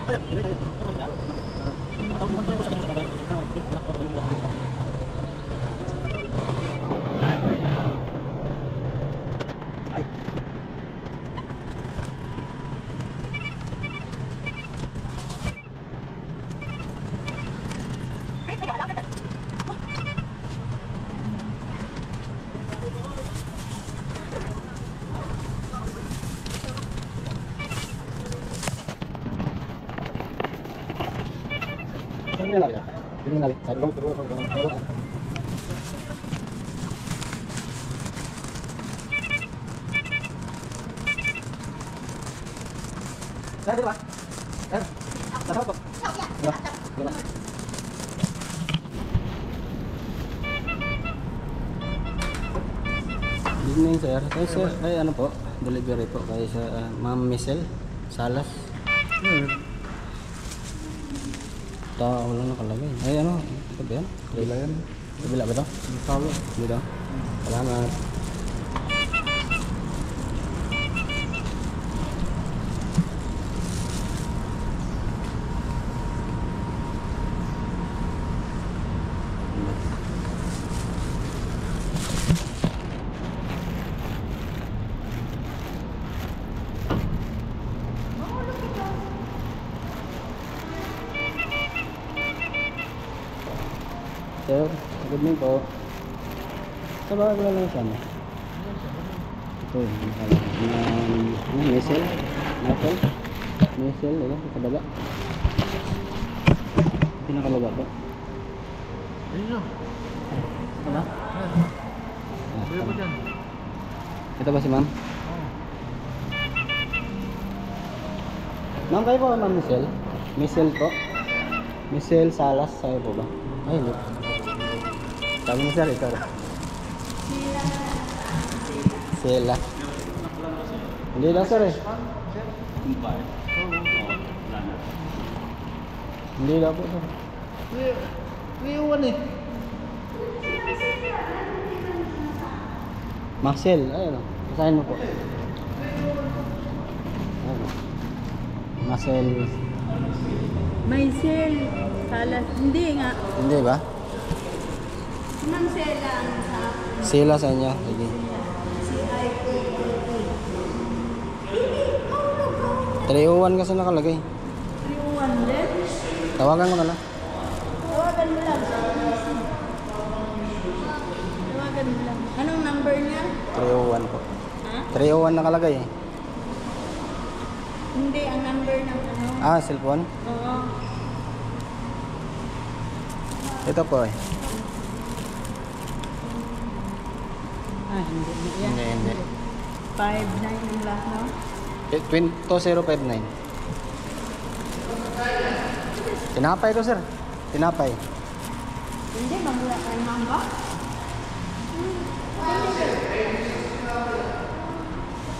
Evening sir. Ay ano po, delivery po kay sa Ma'am Michelle Salas. Tao lang nakalagay. Ay ano, ito ba yan? Kabila yan. Kabila ba ito? Talo. Dito. Salamat. Sir, good morning po. Sa bawag lang sana. Ito, Michelle. Michelle, ito, sa baba. Pinakalaba po. Ayun na. Ano? Bili po dyan. Ito ba si ma'am? Ma'am, kayo po ma'am Michelle? Michelle po? Michelle Salas, sa'yo po ba? Ay, hindi. Sabi mo sir, ikaw. Sila. Hindi daw sir eh. Hindi daw po sir. Iiwan eh. Marcel, ayun o. Basahin mo po. Ayun o. Marcel. Michelle Salas. Hindi nga. Hindi ba? Ma'am Sela ang sa Sila sa inyo. Sige. CIP. 301 kasi nakalagay. 301. Tawagan ko na lang. Tawagan mo lang. Tawagan mo lang. Anong number niya? 301 po. Ha? 301 nakalagay eh. Hindi, ang number ng ano. Ah, cellphone? Oo. Ito po eh. Ah, hindi. Yan. Hindi. 59 ang last, no? 2059. Tinapay ko sir. Tinapay. Hindi, mamula kay mamba.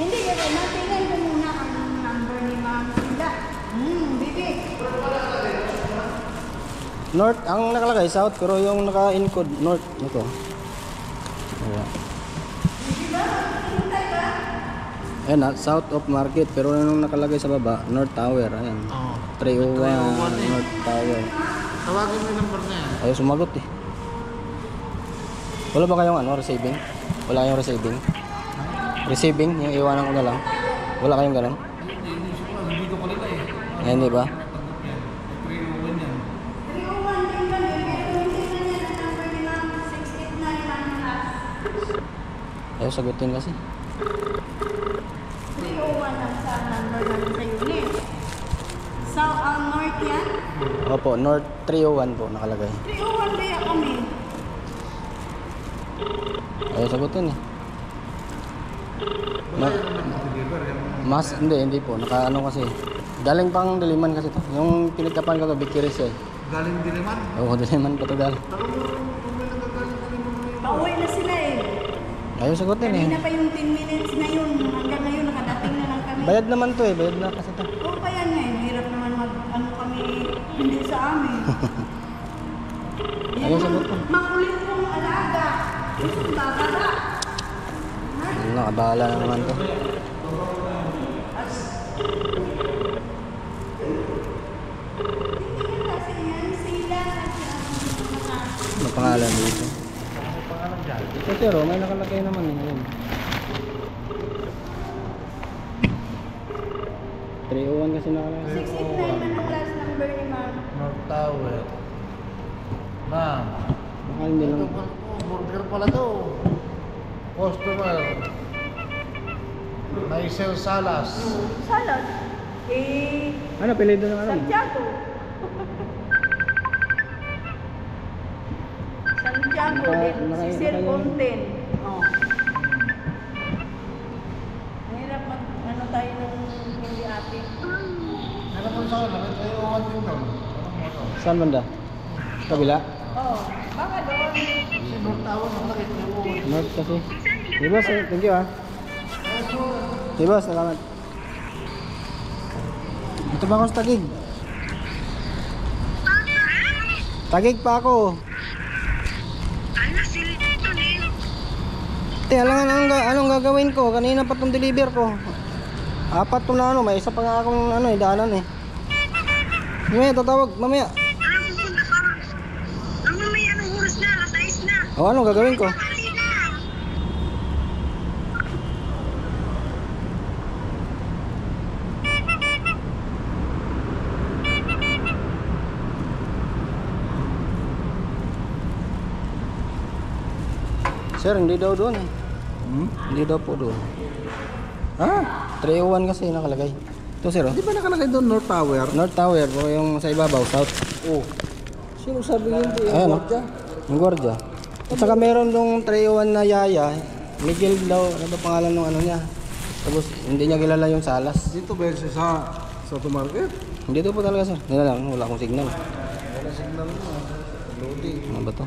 Hindi, natingnan ko muna ang number ni Ma'am Sila. Bibi. North, ang nakalagay south pero yung naka-encode north nito. Ayan. Ayan, south of market pero yung nakalagay sa baba North Tower. Ayan. Oo. 301 301 eh. North Tower. Tawagin mo yung number na yan. Ayaw sumagot eh. Wala ba kayong ano, receiving? Wala kayong receiving? Receiving, yung iwanan ko na lang. Wala kayong ganun? Hindi siguro. Hindi ko kanila eh. Ayan, di ba? 301 yan. 301 din ba? Pero hindi na niya ang number ni Ma'am 689 ang last. Ayaw sagutin kasi. 301 ang sa number namin sa unit. So, ang north yan? Opo, North 301 po nakalagay. 301 kaya kami. Ayaw sagutin eh. Wala yung nag-deliver. Mas, hindi po. Naka ano kasi. Galing pang Diliman kasi to. Yung pinagkapan ko to, Bikiris eh. Galing Diliman. Oo, Diliman pa to gal. Pero kung may nagagaling Diliman. Pauwi na sila eh. Ayaw sagutin eh. Kanina pa yung 10 minutes na yun. Hanggang ngayon, nakadating na lang kami. Bayad naman to eh. Bayad na kasi to. Oo pa yan eh. Hirap naman ano kami hindi sa amin. Ayaw sagutin. Makulit kong alaga. Gusto bababa. Nakabahala na naman to. sir, oh, may nakalagay naman eh. Ayun. 301 kasi nakalagay. 689 man ang last number ni ma'am. North Tower. Ma'am. Baka hindi Ito lang. pala to. Burger pala to. Customer. Naisel Salas. Salad. Eh, Ano, pilido ng ano? Santiago. Santiago din. Si Sir Conten. Oh. Mahirap mag, ano tayo nung hindi ate. Meron po sa akin. May 301 din doon. Anong mo to? Saan banda? Kabila? Oh, baka doon. Kasi North Tower nakalagay 301. North kasi. Hey boss, thank you ah. Hey boss, salamat. Ito ba ako sa Tagig? Tagig pa ako. Anong gagawin ko? Kanina pa itong deliver ko. 4 to na ano, may isa pa nga akong ano, daanan eh. Mamaya, tatawag, mamaya. Anong oras na? Alas 6 na. O, anong gagawin ko? Sir, hindi daw doon eh. Hindi daw po doon. Ha? 301 kasi nakalagay. Ito sir, oh. Di ba nakalagay doon North Tower? North Tower, po yung sa ibabaw, south. Oh. Sino sabi yun to? Ayan, oh. Yung gwardiya. At saka meron dong 301 na yaya. Miguel daw, ano ba pangalan ng ano niya? Tapos hindi niya kilala yung Salas. Dito ba yun sa Market? Hindi daw po talaga sir. Hindi na lang, wala akong signal. Wala signal mo. Loading. Ano ba to?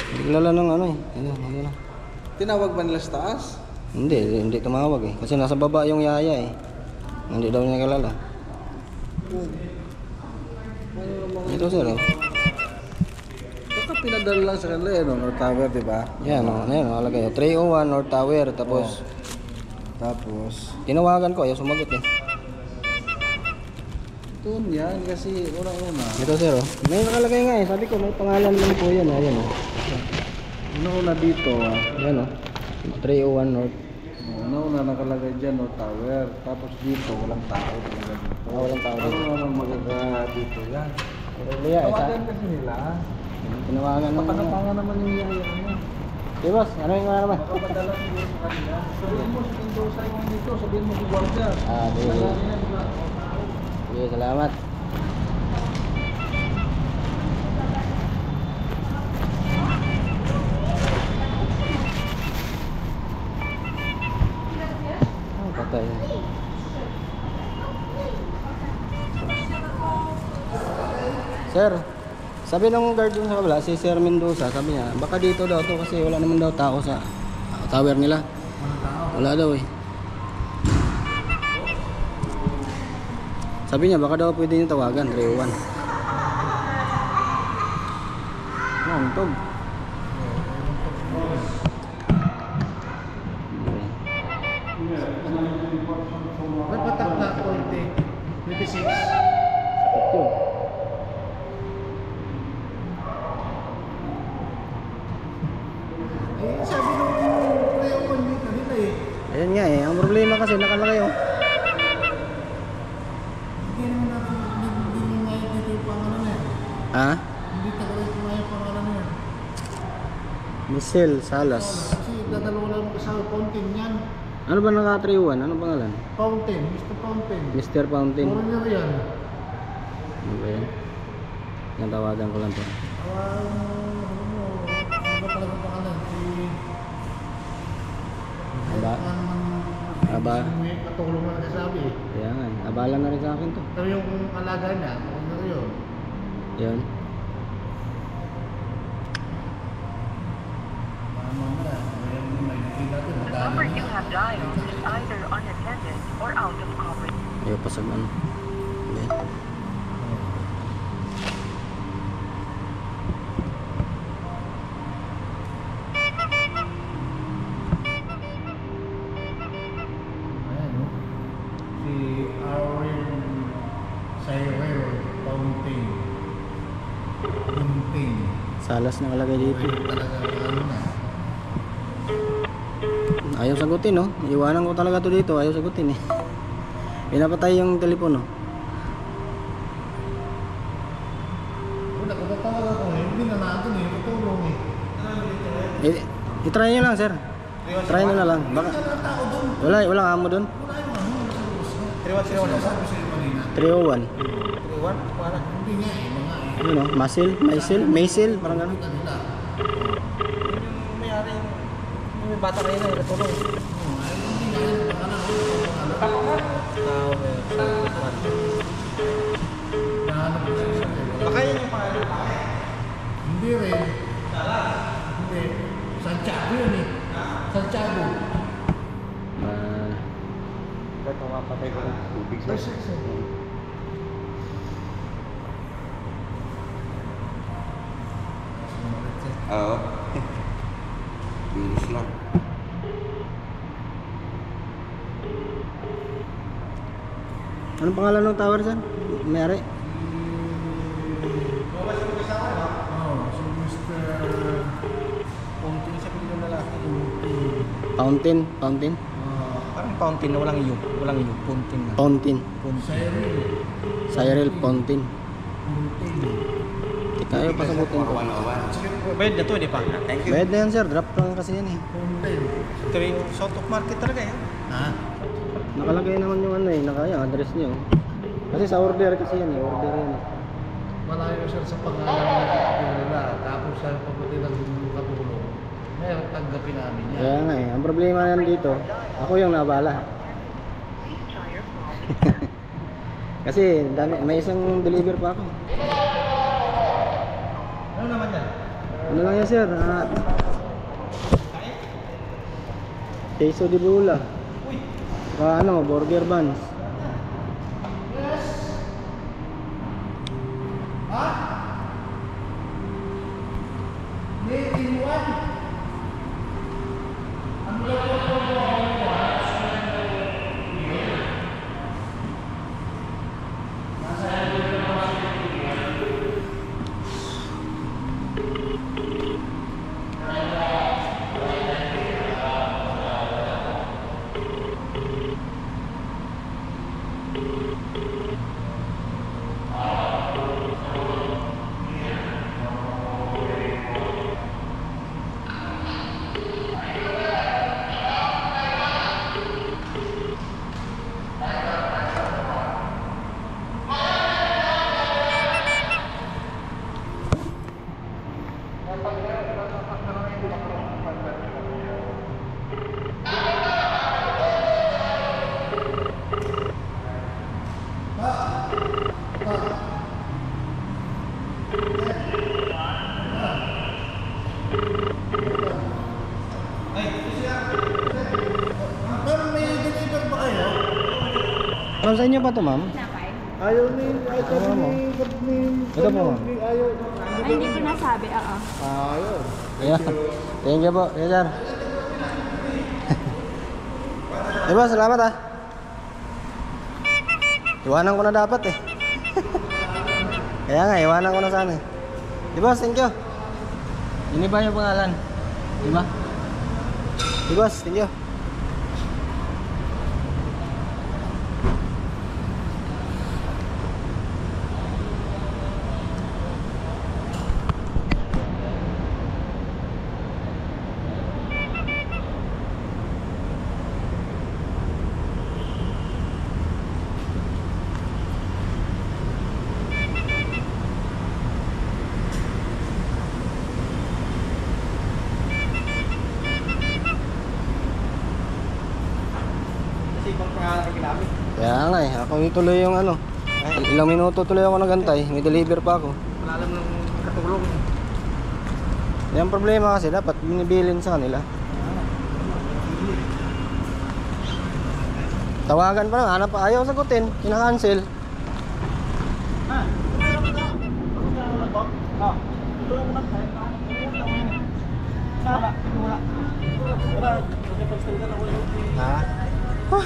Hindi kilala ng ano eh. Ano na. Tinawag ba nila sa taas? Hindi tumawag eh. Kasi nasa baba yung yaya eh. Hindi daw niya kilala. Ito sir eh. Baka pinadala lang sa kanila yun, North Tower, di ba? Yan o, ayan o, alagay o. 301 North Tower, tapos Tapos, tinawagan ko, ayaw sumagot eh. doon yan kasi una-una. Ito sir o. May nakalagay nga eh, sabi ko may pangalan lang po yan, ayan o. Una-una dito, Ayan o, 301 North. una-una nakalagay dyan, North Tower. Tapos dito, walang tao talaga dito. Walang tao Ano dito. naman maganda dito yan? Pero liya eh, Tawagan kasi nila. tinawagan ng Pagkakapangan naman yung yaya mo. Hey boss, ano yung nga naman? Baka padala siguro sa kanila. Sabihin mo, sa Mendoza yung dito. Sabihin mo si Guardia. Ah, di. Kaya yan, wala. Sige, salamat. Oh, patay. Sir, sabi ng guard dun sa kabila, si Sir Mendoza, sabi niya, baka dito daw to kasi wala naman daw tao sa tower nila. Wala daw eh. Sabi niya, baka daw pwede niyo tawagan, 301. Tog. May patak na 26. Sakit yun. Sabi nung playoff dito nila eh. Ayun nga eh, ang problema kasi nakalagay oh. Hindi naman natin, hindi mo ngayon dito yung pangalan na yan. Ha? Hindi tagalit mo ngayon yung pangalan na yan. Michelle Salas. Kasi dadalawa lang kasama Fountain yan. Ano ba naka 301? Anong pangalan? Fountain, Mr. Fountain. Mr. Fountain. Foreigner yan. Ano ba yan? Yung tawagan ko lang to. Ano ba talaga pangalan? Aba. Aba. May katulong na nagsasabi eh. Kaya nga, abala na rin sa akin to. Pero yung alaga niya, foreigner yun. Yan. Mamaya, may nakita natin, The number you have dialed is either unattended or out of coverage. Ayaw pa sa ano. Yan. Ayan, no? Si Aaron Cyril Fountain. Fountain. Salas nakalagay dito. Talaga ano na. Ayaw sagutin, no? Iwanan ko talaga to dito. Ayaw sagutin, eh. Pinapatay yung telepono. Wala, kung tatawag ako hindi na natin tutulong I-try nyo lang, sir. Try nyo na lang. Baka... Walang amo dun. 301. 3-1? Parang hindi nga mga Yun, no? Masil, parang gano'n. kanila. May bata kayo na, natulong. Baka yun yung pangalan. Hindi rin. Hindi. Santiago yun eh. Santiago. Ba't mapapatay ko ng tubig sa Oo. Bilis lang. Anong pangalan ng tower dyan? Mayari? Oh, si Mr. Fountain sa pinito na lalaki. Fountain. Parang fountain na walang iyo. Fountain na. Fountain. Cyril. Cyril Fountain. Di kayo pasagutin ko. 101. Bayad na to, di pa? Thank you. Bayad na yan, sir. Drop lang kasi yan, eh. Ito yung South of Market talaga yan. Ha? Nakalagay naman yung ano, eh. Nakaya, address nyo. Kasi sa order kasi yan, eh. Order yan, eh. Malayo siya sa pangalan ng nila. Tapos sa pagbuti ng katulong, meron tanggapin namin yan. Kaya nga, eh. Ang problema yan dito, ako yung nabala. Please try your phone. Kasi may isang deliver pa ako. Ano naman yan? Ano lang yan, sir? Queso de bula. Burger buns. Pero may deliver ba kayo? Ano sa inyo pa to, ma'am? Ayaw ni... Ayaw Ano mo? ni... Ito po, ma'am. Ayaw. Ay, hindi ko nasabi, oo. Ayaw. Yeah. Thank you po. Yes, sir. Diba, salamat, ah. Iwanan ko na dapat, eh. Kaya nga, iwanan ko na sana, eh. Diba, thank you. Ini ba yung pangalan? Diba? Diba, thank you. Kaya nga, eh. Ako ituloy yung ano. Ilang minuto tuloy ako nagantay. May deliver pa ako. Wala alam ng katulong. Yung problema kasi dapat binibilin sa kanila. Tawagan pa lang, hanap pa, ayaw sagutin, kinakancel. Ha?